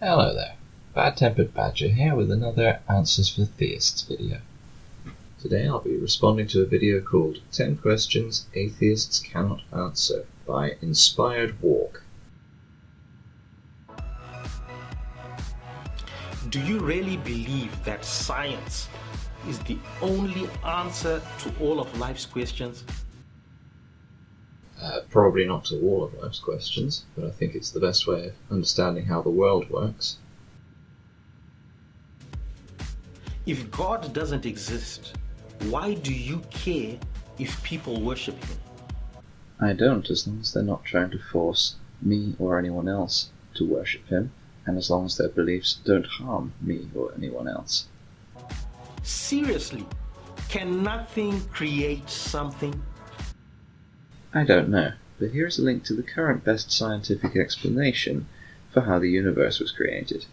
Hello there, Bad-Tempered Badger here with another Answers for Theists video. Today I'll be responding to a video called 10 Questions Atheists Cannot Answer by Inspired Walk. Do you really believe that science is the only answer to all of life's questions? Probably not to all of life's questions, but I think it's the best way of understanding how the world works. If God doesn't exist, why do you care if people worship Him? I don't, as long as they're not trying to force me or anyone else to worship Him, and as long as their beliefs don't harm me or anyone else. Seriously, can nothing create something? I don't know, but here is a link to the current best scientific explanation for how the universe was created.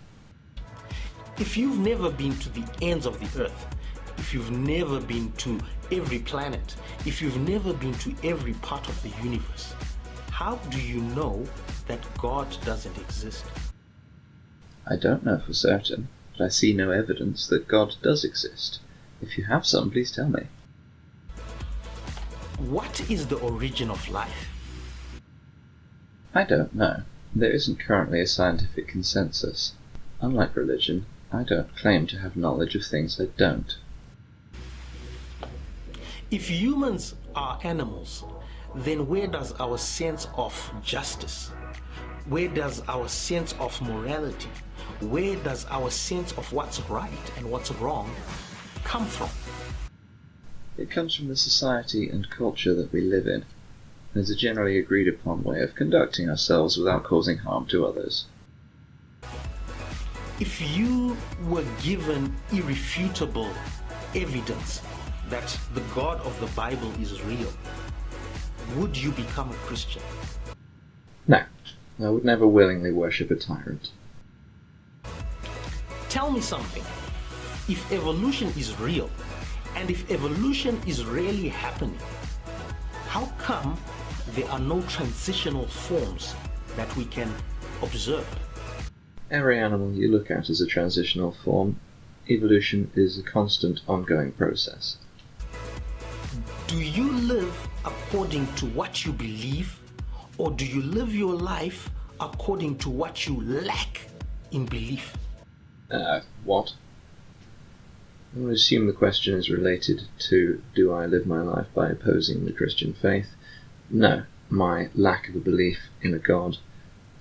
If you've never been to the ends of the earth, if you've never been to every planet, if you've never been to every part of the universe, how do you know that God doesn't exist? I don't know for certain, but I see no evidence that God does exist. If you have some, please tell me. What is the origin of life? I don't know. There isn't currently a scientific consensus. Unlike religion, I don't claim to have knowledge of things I don't. If humans are animals, then where does our sense of justice, where does our sense of morality, where does our sense of what's right and what's wrong come from? It comes from the society and culture that we live in. There's a generally agreed upon way of conducting ourselves without causing harm to others. If you were given irrefutable evidence that the God of the Bible is real, would you become a Christian? No, I would never willingly worship a tyrant. Tell me something. If evolution is real, and if evolution is really happening, how come there are no transitional forms that we can observe? Every animal you look at is a transitional form. Evolution is a constant, ongoing process. Do you live according to what you believe, or do you live your life according to what you lack in belief? What? I would assume the question is related to, do I live my life by opposing the Christian faith? No, my lack of a belief in a God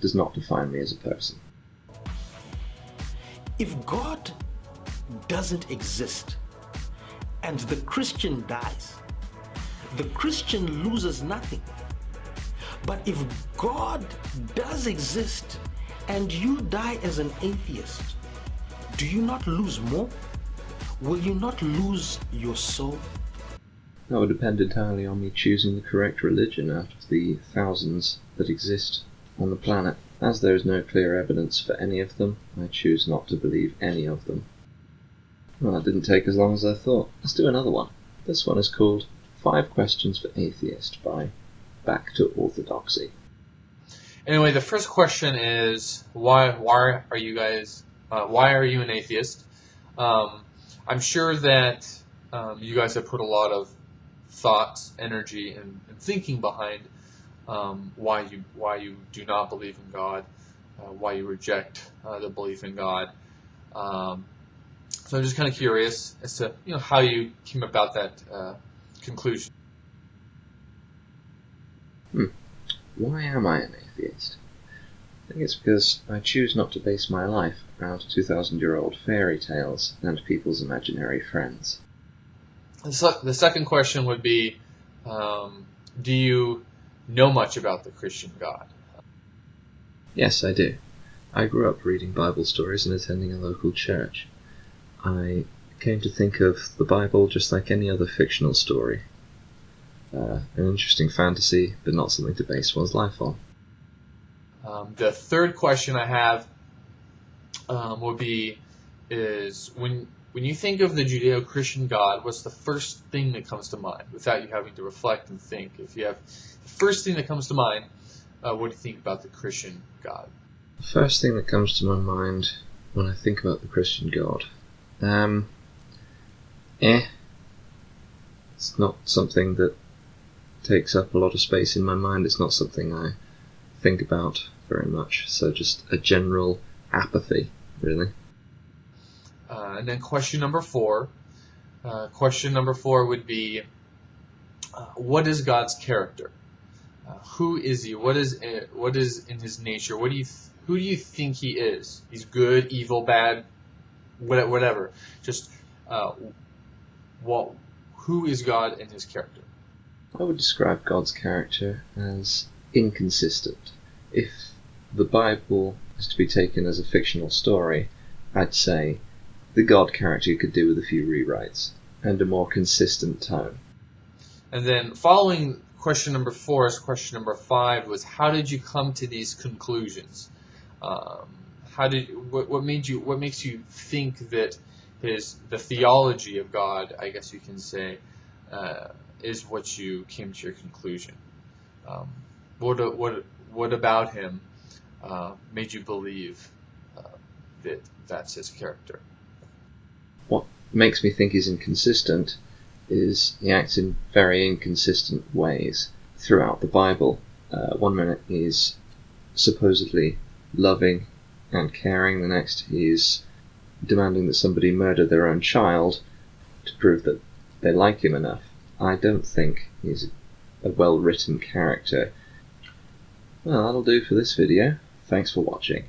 does not define me as a person. If God doesn't exist and the Christian dies, the Christian loses nothing. But if God does exist and you die as an atheist, do you not lose more? Will you not lose your soul? That would depend entirely on me choosing the correct religion out of the thousands that exist on the planet. As there is no clear evidence for any of them, I choose not to believe any of them. Well, that didn't take as long as I thought. Let's do another one. This one is called 5 Questions for Atheists by Back to Orthodoxy. Anyway, the first question is, why are you an atheist? I'm sure that you guys have put a lot of thought, energy, and thinking behind why you do not believe in God, why you reject the belief in God. So I'm just kind of curious as to how you came about that conclusion. Why am I an atheist? I think it's because I choose not to base my life around 2,000-year-old fairy tales and people's imaginary friends. The second question would be, do you know much about the Christian God? Yes, I do. I grew up reading Bible stories and attending a local church. I came to think of the Bible just like any other fictional story. An interesting fantasy, but not something to base one's life on. The third question I have would be, is when you think of the Judeo-Christian God, what's the first thing that comes to mind, without you having to reflect and think? If you have the first thing that comes to mind, what do you think about the Christian God? The first thing that comes to my mind when I think about the Christian God, it's not something that takes up a lot of space in my mind. It's not something I think about very much. So just a general apathy, really. And then question number 4. Question number 4 would be, what is God's character? Who is he? What is in his nature? Who do you think he is? He's good, evil, bad, whatever. Just who is God in his character? I would describe God's character as inconsistent. If the Bible is to be taken as a fictional story, I'd say the God character could do with a few rewrites and a more consistent tone. And then following question number 4 is question number 5 was, how did you come to these conclusions? What makes you think that the theology of God, I guess you can say, is what you came to your conclusion? What about him made you believe that that's his character? What makes me think he's inconsistent is he acts in very inconsistent ways throughout the Bible. One minute he's supposedly loving and caring, the next he's demanding that somebody murder their own child to prove that they like him enough. I don't think he's a well-written character. Well, that'll do for this video. Thanks for watching.